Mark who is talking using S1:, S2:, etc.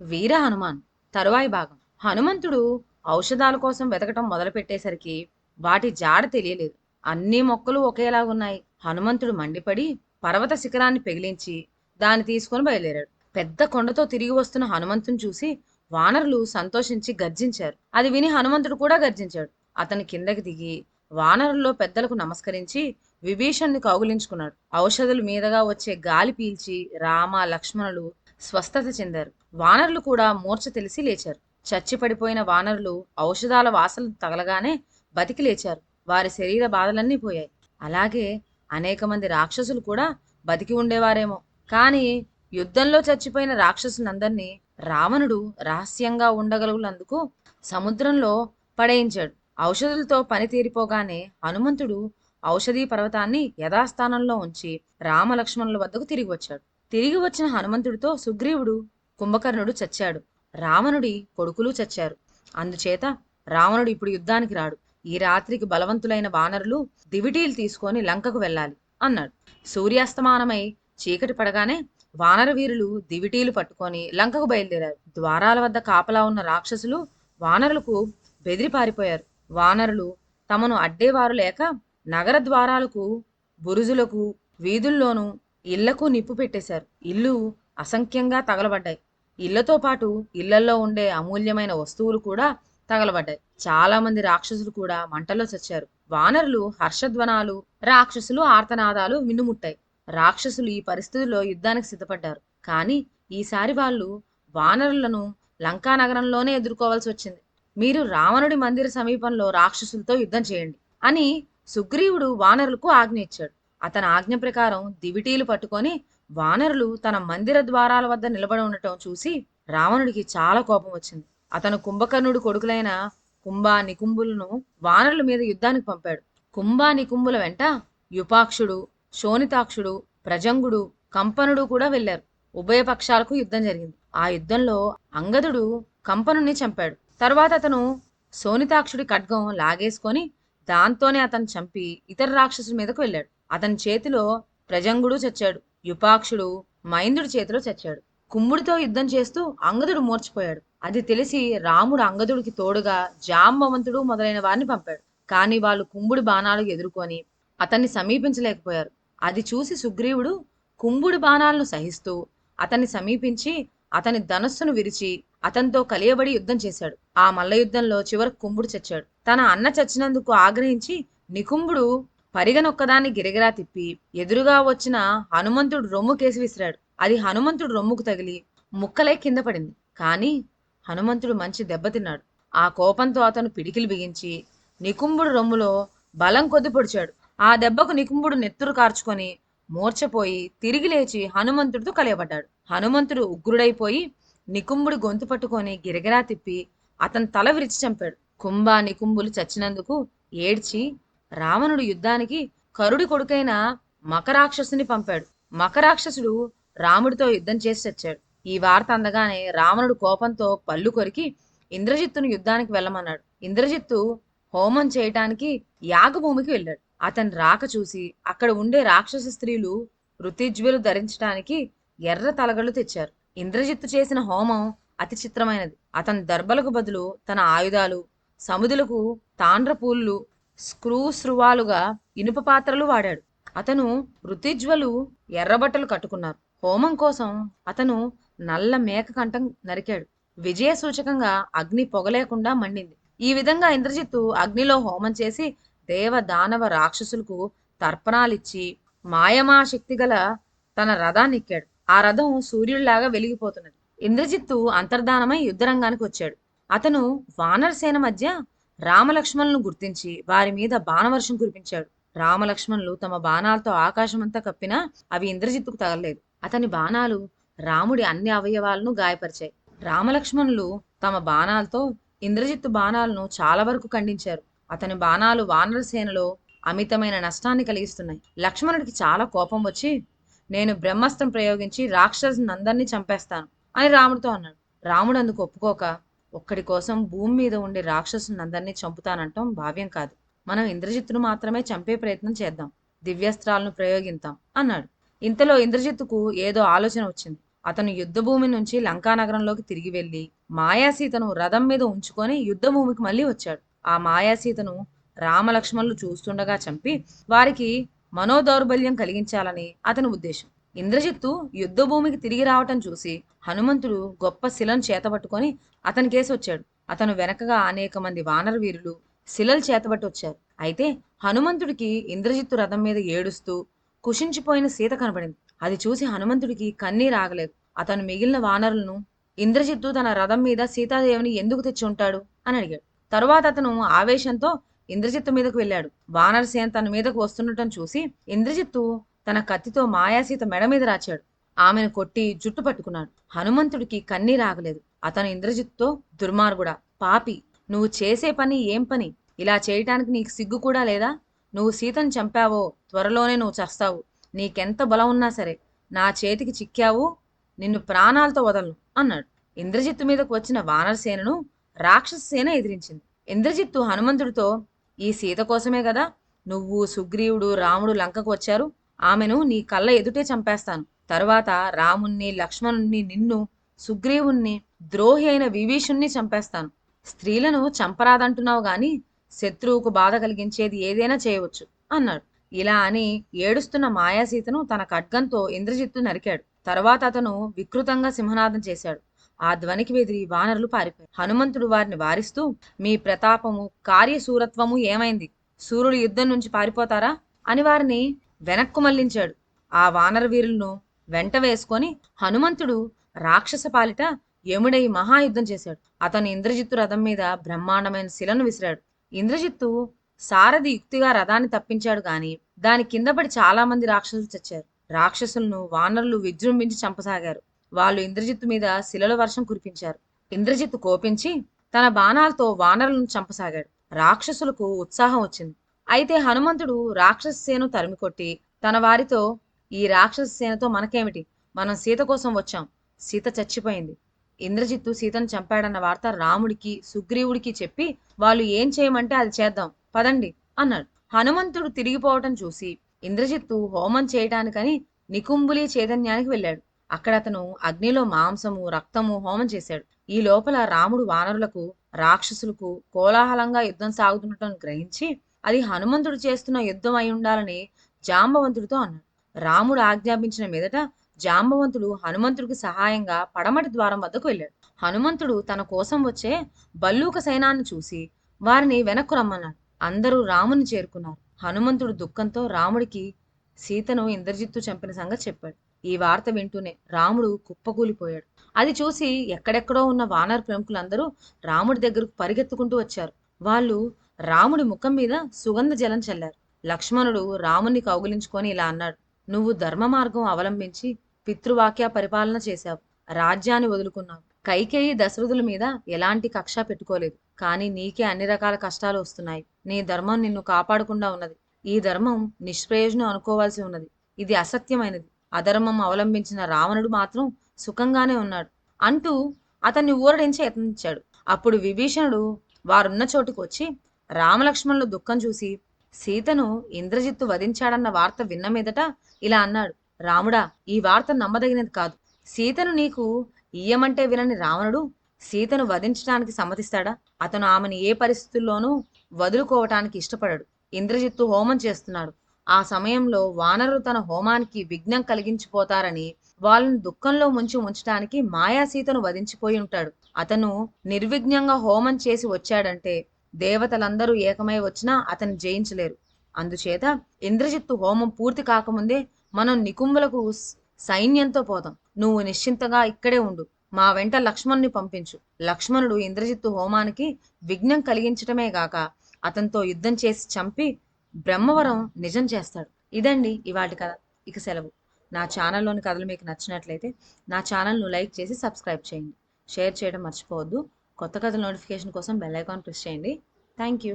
S1: వీర హనుమాన్ తరువాయి భాగం. హనుమంతుడు ఔషధాల కోసం వెతకటం మొదలుపెట్టేసరికి వాటి జాడ తెలియలేదు. అన్ని మొక్కలు ఒకేలాగున్నాయి. హనుమంతుడు మండిపడి పర్వత శిఖరాన్ని పెగిలించి దాన్ని తీసుకొని బయలుదేరాడు. పెద్ద కొండతో తిరిగి వస్తున్న హనుమంతుని చూసి వానరులు సంతోషించి గర్జించారు. అది విని హనుమంతుడు కూడా గర్జించాడు. అతను కిందకి దిగి వానరుల్లో పెద్దలకు నమస్కరించి విభీషణ్ణి కౌగిలించుకున్నాడు. ఔషధుల మీదగా వచ్చే గాలి పీల్చి రామ లక్ష్మణులు స్వస్థత చెందారు. వానరులు కూడా మూర్ఛ తెలిసి లేచారు. చచ్చి పడిపోయిన వానరులు ఔషధాల వాసన తగలగానే బతికి లేచారు. వారి శరీర బాధలన్నీ పోయాయి. అలాగే అనేక మంది రాక్షసులు కూడా బతికి ఉండేవారేమో. కానీ యుద్ధంలో చచ్చిపోయిన రాక్షసులందరినీ రావణుడు రహస్యంగా ఉండగలుగునందుకు సముద్రంలో పడేయించాడు. ఔషధులతో పని తీరిపోగానే హనుమంతుడు ఔషధీ పర్వతాన్ని యథాస్థానంలో ఉంచి రామలక్ష్మణుల వద్దకు తిరిగి వచ్చాడు. తిరిగి వచ్చిన హనుమంతుడితో సుగ్రీవుడు, కుంభకర్ణుడు చచ్చాడు. రావణుడి కొడుకులు చచ్చారు. అందుచేత రావణుడు ఇప్పుడు యుద్ధానికి రాడు. ఈ రాత్రికి బలవంతులైన వానరులు దివిటీలు తీసుకొని లంకకు వెళ్ళాలి అన్నాడు. సూర్యాస్తమానమై చీకటి పడగానే వానర వీరులు దివిటీలు పట్టుకొని లంకకు బయలుదేరారు. ద్వారాల వద్ద కాపలా ఉన్న రాక్షసులు వానరులకు బెదిరి పారిపోయారు. వానరులు తమను అడ్డేవారు లేక నగర ద్వారాలకు, బురుజులకు, వీధుల్లోనూ ఇళ్లకు నిప్పు పెట్టేశారు. ఇల్లు అసంఖ్యంగా తగలబడ్డాయి. ఇళ్లతో పాటు ఇళ్లల్లో ఉండే అమూల్యమైన వస్తువులు కూడా తగలబడ్డాయి. చాలా మంది రాక్షసులు కూడా మంటల్లో చచ్చారు. వానరులు హర్షధ్వనాలు, రాక్షసులు ఆర్తనాదాలు మిన్నుముట్టాయి. రాక్షసులు ఈ పరిస్థితుల్లో యుద్ధానికి సిద్ధపడ్డారు. కానీ ఈసారి వాళ్ళు వానరులను లంకా నగరంలోనే ఎదుర్కోవాల్సి వచ్చింది. మీరు రావణుడి మందిర సమీపంలో రాక్షసులతో యుద్ధం చేయండి అని సుగ్రీవుడు వానరులకు ఆజ్ఞ ఇచ్చాడు. అతని ఆజ్ఞ ప్రకారం దివిటీలు పట్టుకొని వానరులు తన మందిర ద్వారాల వద్ద నిలబడి ఉండటం చూసి రావణుడికి చాలా కోపం వచ్చింది. అతను కుంభకర్ణుడు కొడుకులైన కుంభ నికుంభులను వానరుల మీద యుద్ధానికి పంపాడు. కుంభ నికుంభుల వెంట యుపాక్షుడు, శోణితాక్షుడు, ప్రజంగుడు, కంపనుడు కూడా వెళ్లారు. ఉభయ పక్షాలకు యుద్ధం జరిగింది. ఆ యుద్ధంలో అంగదుడు కంపనుని చంపాడు. తర్వాత అతను శోణితాక్షుడి ఖడ్గం లాగేసుకొని దాంతోనే అతను చంపి ఇతర రాక్షసుల మీదకు వెళ్ళాడు. అతని చేతిలో ప్రజంగుడు చచ్చాడు. యుపాక్షుడు మైందుడి చేతిలో చచ్చాడు. కుంభుడితో యుద్ధం చేస్తూ అంగదుడు మూర్చిపోయాడు. అది తెలిసి రాముడు అంగదుడికి తోడుగా జాంబవంతుడు మొదలైన వారిని పంపాడు. కానీ వాళ్ళు కుంభుడి బాణాలు ఎదుర్కొని అతన్ని సమీపించలేకపోయారు. అది చూసి సుగ్రీవుడు కుంభుడి బాణాలను సహిస్తూ అతన్ని సమీపించి అతని ధనస్సును విరిచి అతనితో కలియబడి యుద్ధం చేశాడు. ఆ మల్ల యుద్ధంలో చివరకు కుంభుడు చచ్చాడు. తన అన్న చచ్చినందుకు ఆగ్రహించి నికుంభుడు పరిగనొక్కదాన్ని గిరగిరా తిప్పి ఎదురుగా వచ్చిన హనుమంతుడు రొమ్ము కేసి విసిరాడు. అది హనుమంతుడు రొమ్ముకు తగిలి ముక్కలై కింద పడింది. కానీ హనుమంతుడు మంచి దెబ్బతిన్నాడు. ఆ కోపంతో అతను పిడికిలు బిగించి నికుంభుడు రొమ్ములో బలం కొద్ది పొడిచాడు. ఆ దెబ్బకు నికుంభుడు నెత్తురు కార్చుకొని మూర్ఛపోయి తిరిగి లేచి హనుమంతుడితో కలియబడ్డాడు. హనుమంతుడు ఉగ్రుడైపోయి నికుంభుడి గొంతు పట్టుకొని గిరగిరా తిప్పి అతని తల విరిచి చంపాడు. కుంభ నికుంభులు చచ్చినందుకు ఏడ్చి రావణుడు యుద్ధానికి కరుడి కొడుకైన మకరాక్షసుని పంపాడు. మకరాక్షసుడు రాముడితో యుద్ధం చేసి చచ్చాడు. ఈ వార్త అందగానే రావణుడు కోపంతో పళ్ళు కొరికి ఇంద్రజిత్తును యుద్ధానికి వెళ్ళమన్నాడు. ఇంద్రజిత్తు హోమం చేయటానికి యాగభూమికి వెళ్ళాడు. అతని రాక చూసి అక్కడ ఉండే రాక్షస స్త్రీలు ఋతిజ్వలు ధరించడానికి ఎర్ర తలగళ్ళు తెచ్చారు. ఇంద్రజిత్తు చేసిన హోమం అతి చిత్రమైనది. అతని దర్భలకు బదులు తన ఆయుధాలు, సముదులకు తాండ్రపూళ్ళు, స్క్రూస్రువాలుగా ఇనుప పాత్రలు వాడాడు. అతను ఋతిజ్వలు ఎర్రబట్టలు కట్టుకున్నారు. హోమం కోసం అతను నల్ల మేక కంఠం నరికాడు. విజయ సూచకంగా అగ్ని పొగలేకుండా మండింది. ఈ విధంగా ఇంద్రజిత్తు అగ్నిలో హోమం చేసి దేవ దానవ రాక్షసులకు తర్పణాలిచ్చి మాయమా శక్తి గల తన రథాన్ని ఎక్కాడు. ఆ రథం సూర్యుడిలాగా వెలిగిపోతున్నది. ఇంద్రజిత్తు అంతర్ధానమై యుద్ధరంగానికి వచ్చాడు. అతను వానరసేన మధ్య రామలక్ష్మణులను గుర్తించి వారి మీద బాణవర్షం కురిపించాడు. రామలక్ష్మణులు తమ బాణాలతో ఆకాశమంతా కప్పినా అవి ఇంద్రజిత్తుకు తగలలేదు. అతని బాణాలు రాముడి అన్ని అవయవాలను గాయపరిచాయి. రామలక్ష్మణులు తమ బాణాలతో ఇంద్రజిత్తు బాణాలను చాలా వరకు ఖండించారు. అతని బాణాలు వానర సేనలో అమితమైన నష్టాన్ని కలిగిస్తున్నాయి. లక్ష్మణుడికి చాలా కోపం వచ్చి నేను బ్రహ్మాస్త్రం ప్రయోగించి రాక్షసులందరినీ చంపేస్తాను అని రాముడితో అన్నాడు. రాముడు అందుకు ఒప్పుకోక ఒక్కడి కోసం భూమి మీద ఉండే రాక్షసులందరినీ చంపుతానంటాం భావ్యం కాదు. మనం ఇంద్రజిత్తును మాత్రమే చంపే ప్రయత్నం చేద్దాం. దివ్యాస్త్రాలను ప్రయోగిద్దాం అన్నాడు. ఇంతలో ఇంద్రజిత్తుకు ఏదో ఆలోచన వచ్చింది. అతను యుద్ధభూమి నుంచి లంకానగరంలోకి తిరిగి వెళ్ళి మాయాసీతను రథం మీద ఉంచుకొని యుద్ధభూమికి మళ్ళీ వచ్చాడు. ఆ మాయాసీతను రామలక్ష్మణులు చూస్తుండగా చంపి వారికి మనోదౌర్బల్యం కలిగించాలని అతని ఉద్దేశం. ఇంద్రజిత్తు యుద్ధభూమికి తిరిగి రావటం చూసి హనుమంతుడు గొప్ప శిలను చేతబట్టుకొని అతని కేసి వచ్చాడు. అతను వెనకగా అనేక మంది వానర వీరులు శిలలు చేతబట్టి వచ్చారు. అయితే హనుమంతుడికి ఇంద్రజిత్తు రథం మీద ఏడుస్తూ కుషించిపోయిన సీత కనబడింది. అది చూసి హనుమంతుడికి కన్నీరు ఆగలేదు. అతను మిగిలిన వానరులను ఇంద్రజిత్తు తన రథం మీద సీతాదేవిని ఎందుకు తెచ్చి ఉంటాడు అని అడిగాడు. తరువాత అతను ఆవేశంతో ఇంద్రజిత్తు మీదకు వెళ్ళాడు. వానరసేన తన మీదకు వస్తుండటం చూసి ఇంద్రజిత్తు తన కత్తితో మాయాసీత మెడ మీద రాచాడు. ఆమెను కొట్టి జుట్టు పట్టుకున్నాడు. హనుమంతుడికి కన్నీరు ఆగలేదు. అతను ఇంద్రజిత్తుతో, దుర్మార్గుడా, పాపి, నువ్వు చేసే పని ఏం పని? ఇలా చేయటానికి నీకు సిగ్గు కూడా లేదా? నువ్వు సీతను చంపావో త్వరలోనే నువ్వు చస్తావు. నీకెంత బలం ఉన్నా సరే నా చేతికి చిక్కావు, నిన్ను ప్రాణాలతో వదలను అన్నాడు. ఇంద్రజిత్తు మీదకు వచ్చిన వానరసేనను రాక్షస సేన ఎదిరించింది. ఇంద్రజిత్తు హనుమంతుడితో, ఈ సీత కోసమే కదా నువ్వు, సుగ్రీవుడు, రాముడు లంకకు వచ్చారు. ఆమెను నీ కళ్ళ ఎదుటే చంపేస్తాను. తరువాత రాముణ్ణి, లక్ష్మణుణ్ణి, నిన్ను, సుగ్రీవుణ్ణి, ద్రోహి అయిన విభీషుణ్ణి చంపేస్తాను. స్త్రీలను చంపరాదంటున్నావు గాని శత్రువుకు బాధ కలిగించేది ఏదైనా చేయవచ్చు అన్నాడు. ఇలా అని ఏడుస్తున్న మాయాసీతను తన ఖడ్గంతో ఇంద్రజిత్తు నరికాడు. తర్వాత అతను వికృతంగా సింహనాదం చేశాడు. ఆ ధ్వనికి బెదిరి వానరులు పారిపోయారు. హనుమంతుడు వారిని వారిస్తూ, మీ ప్రతాపము, కార్యశూరత్వము ఏమైంది? సూర్యుడు యుద్ధం నుంచి పారిపోతారా అని వారిని వెనక్కు మళ్లించాడు. ఆ వానర వీరులను వెంట వేసుకొని హనుమంతుడు రాక్షస పాలిట యముడై మహాయుద్ధం చేశాడు. అతను ఇంద్రజిత్తు రథం మీద బ్రహ్మాండమైన శిలను విసిరాడు. ఇంద్రజిత్తు సారథి యుక్తిగా రథాన్ని తప్పించాడు గాని దాని కింద పడి చాలా మంది రాక్షసులు చచ్చారు. రాక్షసులను వానరులు విజృంభించి చంపసాగారు. వాళ్ళు ఇంద్రజిత్తు మీద శిలల వర్షం కురిపించారు. ఇంద్రజిత్తు కోపించి తన బాణాలతో వానరులను చంపసాగాడు. రాక్షసులకు ఉత్సాహం వచ్చింది. అయితే హనుమంతుడు రాక్షస సేను తరిమికొట్టి తన వారితో, ఈ రాక్షస సేనతో మనకేమిటి? మనం సీత కోసం వచ్చాం. సీత చచ్చిపోయింది. ఇంద్రజిత్తు సీతను చంపాడన్న వార్త రాముడికి, సుగ్రీవుడికి చెప్పి వాళ్ళు ఏం చేయమంటే అది చేద్దాం పదండి అన్నాడు. హనుమంతుడు తిరిగిపోవటం చూసి ఇంద్రజిత్తు హోమం చేయటానికని నికుంబులి చైతన్యానికి వెళ్ళాడు. అక్కడ అతను అగ్నిలో మాంసము, రక్తము హోమం చేశాడు. ఈ లోపల రాముడు వానరులకు, రాక్షసులకు కోలాహలంగా యుద్ధం సాగుతుండటం గ్రహించి అది హనుమంతుడు చేస్తున్న యుద్ధం అయి ఉండాలని జాంబవంతుడితో అన్నాడు. రాముడు ఆజ్ఞాపించిన మీదట జాంబవంతుడు హనుమంతుడికి సహాయంగా పడమటి ద్వారం వద్దకు వెళ్ళాడు. హనుమంతుడు తన కోసం వచ్చే బల్లూక సైనాన్ని చూసి వారిని వెనక్కు రమ్మన్నాడు. అందరూ రాముని చేరుకున్నారు. హనుమంతుడు దుఃఖంతో రాముడికి సీతను ఇంద్రజిత్తు చంపిన సంగతి చెప్పాడు. ఈ వార్త వింటూనే రాముడు కుప్పకూలిపోయాడు. అది చూసి ఎక్కడెక్కడో ఉన్న వానర ప్రముఖులందరూ రాముడి దగ్గరకు పరిగెత్తుకుంటూ వచ్చారు. వాళ్ళు రాముడి ముఖం మీద సుగంధ జలం చల్లారు. లక్ష్మణుడు రాముని కౌగిలించుకొని ఇలా అన్నాడు, నువ్వు ధర్మ మార్గం అవలంబించి పితృవాక్య పరిపాలన చేశావు. రాజ్యాన్ని వదులుకున్నావు. కైకేయి దశరథుల మీద ఎలాంటి కక్ష పెట్టుకోలేదు. కానీ నీకే అన్ని రకాల కష్టాలు వస్తున్నాయి. నీ ధర్మం నిన్ను కాపాడకుండా ఉన్నది. ఈ ధర్మం నిష్ప్రయోజనం అనుకోవాల్సి ఉన్నది. ఇది అసత్యమైనది. అధర్మం అవలంబించిన రావణుడు మాత్రం సుఖంగానే ఉన్నాడు అంటూ అతన్ని ఊరడించి యత్నించాడు. అప్పుడు విభీషణుడు వారున్న చోటుకు వచ్చి రామలక్ష్మణుల దుఃఖం చూసి సీతను ఇంద్రజిత్తు వధించాడన్న వార్త విన్న మీదట ఇలా అన్నాడు, రాముడా, ఈ వార్త నమ్మదగినది కాదు. సీతను నీకు ఇయ్యమంటే వినని రావణుడు సీతను వధించడానికి సమ్మతిస్తాడా? అతను ఆమెను ఏ పరిస్థితుల్లోనూ వదులుకోవటానికి ఇష్టపడడు. ఇంద్రజిత్తు హోమం చేస్తున్నాడు. ఆ సమయంలో వానరులు తన హోమానికి విఘ్నం కలిగించిపోతారని వాళ్ళని దుఃఖంలో ఉంచటానికి మాయాసీతను వధించిపోయి ఉంటాడు. అతను నిర్విఘ్నంగా హోమం చేసి వచ్చాడంటే దేవతలందరూ ఏకమై వచ్చినా అతన్ని జయించలేరు. అందుచేత ఇంద్రజిత్తు హోమం పూర్తి కాకముందే మనం నికుంభులకు సైన్యంతో పోదాం. నువ్వు నిశ్చింతగా ఇక్కడే ఉండు. మా వెంట లక్ష్మణుని పంపించు. లక్ష్మణుడు ఇంద్రజిత్తు హోమానికి విఘ్నం కలిగించటమే గాక అతనితో యుద్ధం చేసి చంపి బ్రహ్మవరం నిజం చేస్తాడు. ఇదండి ఇవాటి కథ. ఇక సెలవు. నా ఛానల్లోని కథలు మీకు నచ్చినట్లయితే నా ఛానల్ను లైక్ చేసి సబ్స్క్రైబ్ చేయండి. షేర్ చేయడం మర్చిపోవద్దు. కొత్త కథల నోటిఫికేషన్ కోసం బెల్ ఐకాన్ ప్రెస్ చేయండి. Thank you.